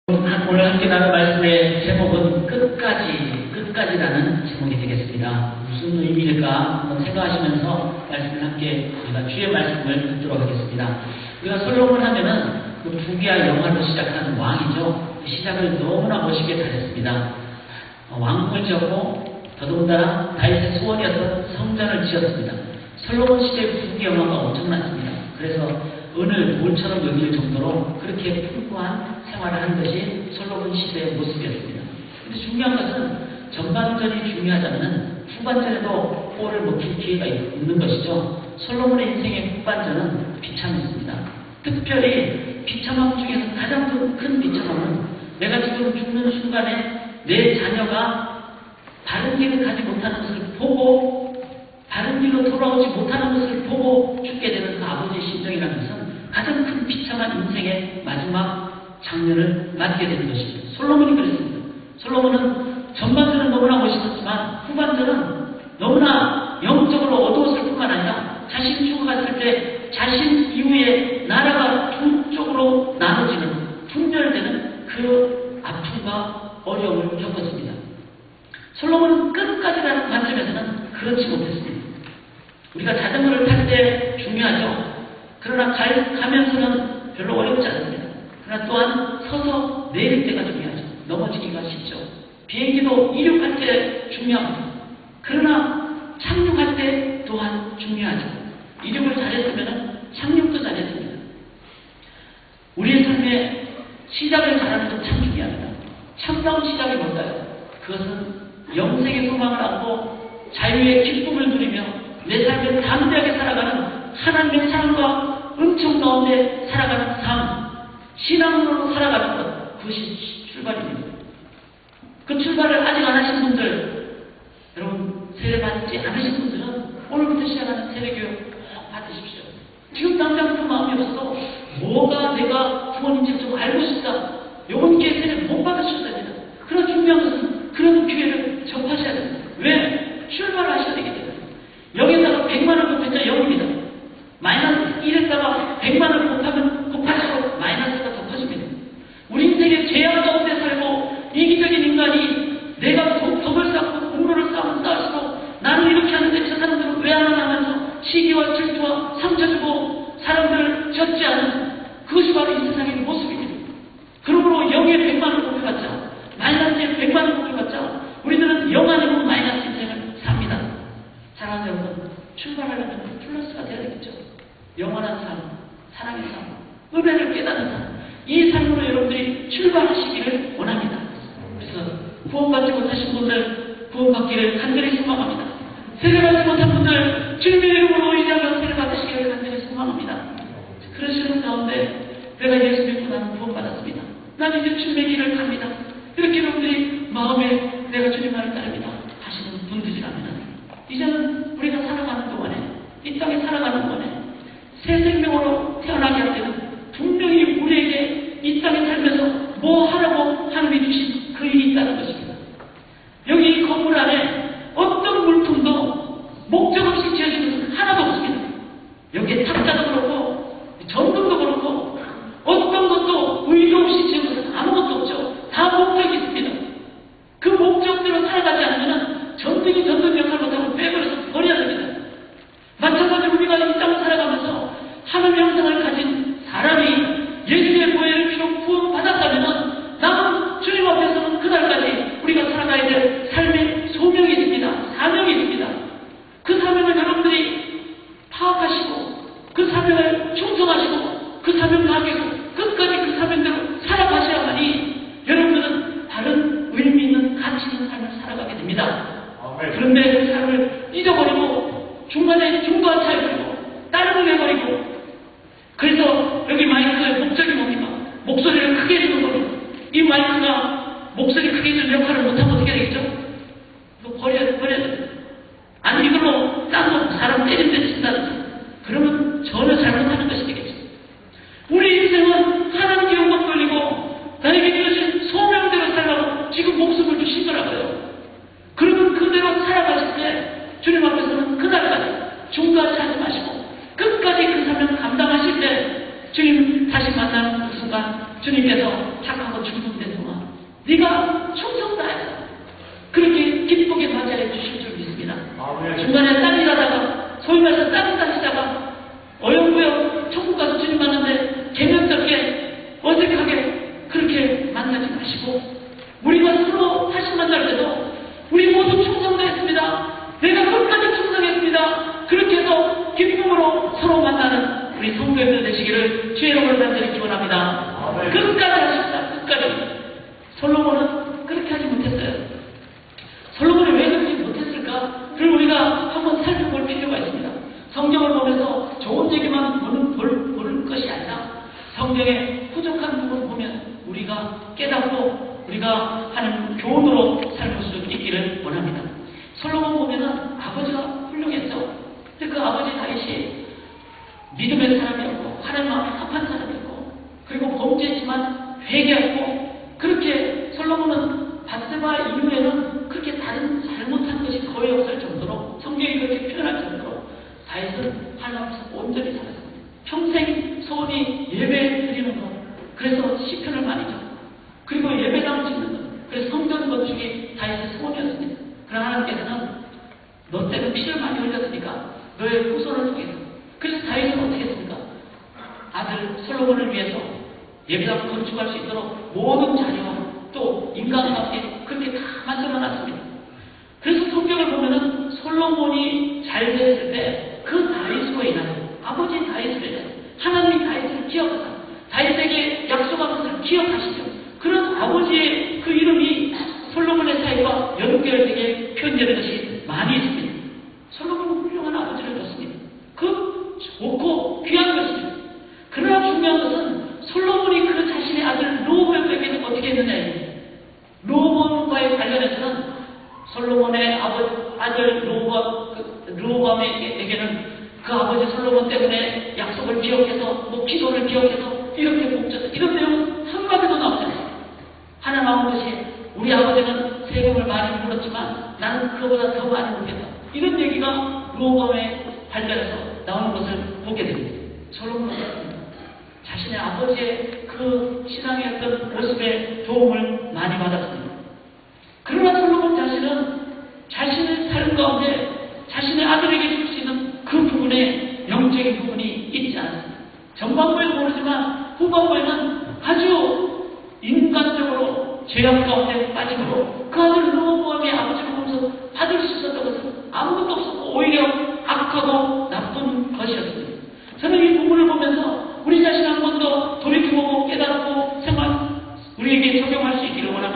오늘 함께 나눌 말씀의 제목은 끝까지라는 제목이 되겠습니다. 무슨 의미일까 한번 생각하시면서 말씀을 함께 우리가 주의 말씀을 듣도록 하겠습니다. 우리가 솔로몬 하면은 그 부귀와 영화로 시작하는 왕이죠. 그 시작을 너무나 멋있게 잘했습니다. 왕궁을 지었고 더더군다나 다윗의 소원이었던 성전을 지었습니다. 솔로몬 시대의 부귀 영화가 엄청났습니다. 그래서 은을 돌처럼 여길 정도로 그렇게 풍부한 생활을 하는 것이 솔로몬 시대의 모습이었습니다. 근데 중요한 것은 전반전이 중요하다면 후반전에도 골을 먹힐 기회가 있는 것이죠. 솔로몬의 인생의 후반전은 비참했습니다. 특별히 비참함 중에서 가장 큰 비참함은 내가 지금 죽는 순간에 내 자녀가 바른 길을 가지 못하는 것을 보고 바른 길로 돌아오지 못하는 것을 보고 죽게 되는 그 아버지의 심정이라는 것은 가장 큰 비참한 인생의 마지막 장면을 맞게 되는 것입니다. 솔로몬이 그랬습니다. 솔로몬은 전반전은 너무나 멋있었지만 후반전은 너무나 영적으로 어두웠을 뿐만 아니라 자신 죽어갔을 때 자신 이후에 나라가 두 쪽으로 나눠지는 분열되는 그 아픔과 어려움을 겪었습니다. 솔로몬은 끝까지라는 관점에서는 그렇지 못했습니다. 우리가 자전거를 탈 때 중요하죠. 그러나 가면서는 별로 어렵지 않습니다. 그러나 또한 서서 내릴 때가 중요하죠. 넘어지기가 쉽죠. 비행기도 이륙할 때 중요합니다. 그러나 착륙할 때 또한 중요하죠. 이륙을 잘했으면 착륙도 잘했습니다. 우리의 삶의 시작을 잘하는 것 참 중요합니다. 참다운 시작이 뭘까요? 그것은 영생의 소망을 안고 자유의 기쁨을 누리며 내 삶을 담대하게 살아가는 하나님의 사랑과 은총 가운데 살아가는 삶, 신앙으로 살아가는 것, 그것이 출발입니다. 그 출발을 아직 안 하신 분들, 여러분 세례 받지 않으신 분들은 오늘부터 시작하는 세례교육 꼭 받으십시오. 지금 당장 그 마음이 없어도 뭐가 내가 구원인지 좀 알고 싶다. 요번 기회에 세례 못 받으셔야 됩니다. 그러나 중요한 것은 그런 기회를 접하셔야 됩니다. 왜? 출발하셔야 되기 때문에. 여기다가 100만원 곱했자 0입니다. 마이너스 1에다가 100만원 곱할수록 마이너스가 더 커집니다. 우리 인생의 죄악 가운데 살고 이기적인 인간이 내가 덕을 쌓고 공로를 쌓을수록 나는 이렇게 하는데 저 사람들은 왜 안 하면서 시기와 질투와 상처 주고 사람들을 젖지 않은 그것이 바로 이 세상의 모습입니다. 그러므로 0에 100만원 곱해봤자 마이너스에 100만원 곱해봤자 우리들은 0 아니고 마이너스 인생을 삽니다. 사랑하는 여러분, 출발하려면 플러스가 돼야 되겠죠. 영원한 삶, 사랑의 삶, 은혜를 깨닫는 삶, 이 삶으로 여러분들이 출발하시기를 원합니다. 그래서 구원받지 못하신 분들 구원받기를 간절히 소망합니다. 세례받지 못한 분들 주님의 이름으로 의지하며 세례받으시기를 간절히 소망합니다. 그러시는 가운데 내가 예수 믿고 나는 구원받았습니다. 나는 이제 주님의 길을 갑니다. 이렇게 여러분들이 마음에 내가 주님만을 따릅니다 하시는 분들이라면 이제는 우리가 살아가는 동안에 이 땅에 살아가는 동안에 새 생명으로 태어나게 할 때는 분명히 우리에게 이 땅에 살면서 뭐 하라고 하나님이 주신 그 일이 있다는 것입니다. 여기 이 건물 안에 어떤 물품도 목적 없이 지어진 것은 하나도 없습니다. 여기에 탁자도 그렇고 전등도 그렇고 어떤 것도 의도 없이 지은 것은 아무것도 없죠. 다 목적이 있습니다. 그 목적대로 살아가지 않으면 전등이 전등 역할 못하고 빼버려서 버려야 됩니다. 마찬가지로 우리가 이 땅을 살아가면서 하나님의 형상을 가진 네가 충성 다해서 그렇게 기쁘게 맞이해 주실 줄 믿습니다. 중간에 딴 일하다가 소위 말해서 딴 다니다가 어영부영 천국 가서 주님 만났는데 개념스럽게 어색하게 그렇게 만나지 마시고 우리가 서로 다시 만날 때도 우리 모두 충성다했습니다. 내가 끝까지 충성했습니다. 그렇게 해서 기쁨으로 서로 만나는 우리 성도님들 되시기를 주의 이름으로 간절히 기원합니다. 끝까지 하십시다. 끝까지. 솔로몬은 그렇게 하지 못했어요. 솔로몬이 왜 그렇게 못했을까? 그걸 우리가 한번 살펴볼 필요가 있습니다. 성경을 보면서 좋은 얘기만 보는 것이 아니라 성경의 부족한 부분을 보면 우리가 깨닫고 우리가 하는 교훈으로 살볼 수 있기를 원합니다. 솔로몬 보면은 아버지가 훌륭했죠. 근데 그 아버지 다윗이 믿음의 사람이었고 하나님 앞에 합한 사람이었고 그리고 범죄했지만 회개했고 그렇게 솔로몬은 밧세바 이후에는 그렇게 다른 잘못한 것이 거의 없을 정도로 성경이 그렇게 표현할 정도로 다윗은 하나님 앞에서 온전히 살았습니다. 평생 소원이 예배 드리는 것 그래서 시편을 많이 적고 그리고 예배당을 짓는 것 그래서 성전 건축이 다윗의 소원이었습니다. 그러나 하나님께서는 너 때는 피를 많이 흘렸으니까 너의 후손을 통해서 그래서 다윗은 어떻게 했습니까? 아들 솔로몬을 위해서 예배당 건축할 수 있도록 모든 자료와 또 인간과 함께 그렇게 다 만들어놨습니다. 그래서 성경을 보면은 솔로몬이 잘 됐을 때 그 다윗으로 인하여 아버지 다윗으로 인하여 하나님이 다윗을 기억하사 다윗에게 약속한 것을 기억하시죠. 그런 아버지의 그 이름이 솔로몬의 사이와 연결되게 표현되는 것이 많이 있습니다. 솔로몬은 훌륭한 아버지를 줬습니다. 그 좋고 귀한 것입니다. 그러나 중요한 것은 솔로몬이 그 자신의 아들 르호보암에게는 어떻게 했느냐. 르호보암과의 관련해서는 솔로몬의 아들 르호보암에게는 그 아버지 솔로몬 때문에 약속을 기억해서 뭐 기도를 기억해서 이렇게 복잡해 이런 내용은 한마디도 나오지 않습니다. 하나 나온 것이 우리 아버지는 세금을 많이 물었지만 나는 그거보다 더 많이 물겠다. 이런 얘기가 르호보암에 관련해서 나오는 것을 보게 됩니다. 솔로몬은 자신의 아버지의 그 신앙의 어떤 모습에 도움을 많이 받았습니다. 그러나 솔로몬 자신은 자신의 삶 가운데 자신의 아들에게 줄 수 있는 그 부분에 영적인 부분이 있지 않습니다. 전반부에는 모르지만 후반부에는 아주 인간적으로 죄악 가운데 빠짐으로 그 아들 르호보암의 아버지를 보면서 받을 수 있었던 것은 아무것도 없었고 오히려 악하고 나쁜 것이었습니다. 저는 이 부분을 보면서 우리 자신 한 번 더 돌이켜보고 깨닫고 생활 우리에게 적용할 수 있기를 원합니다.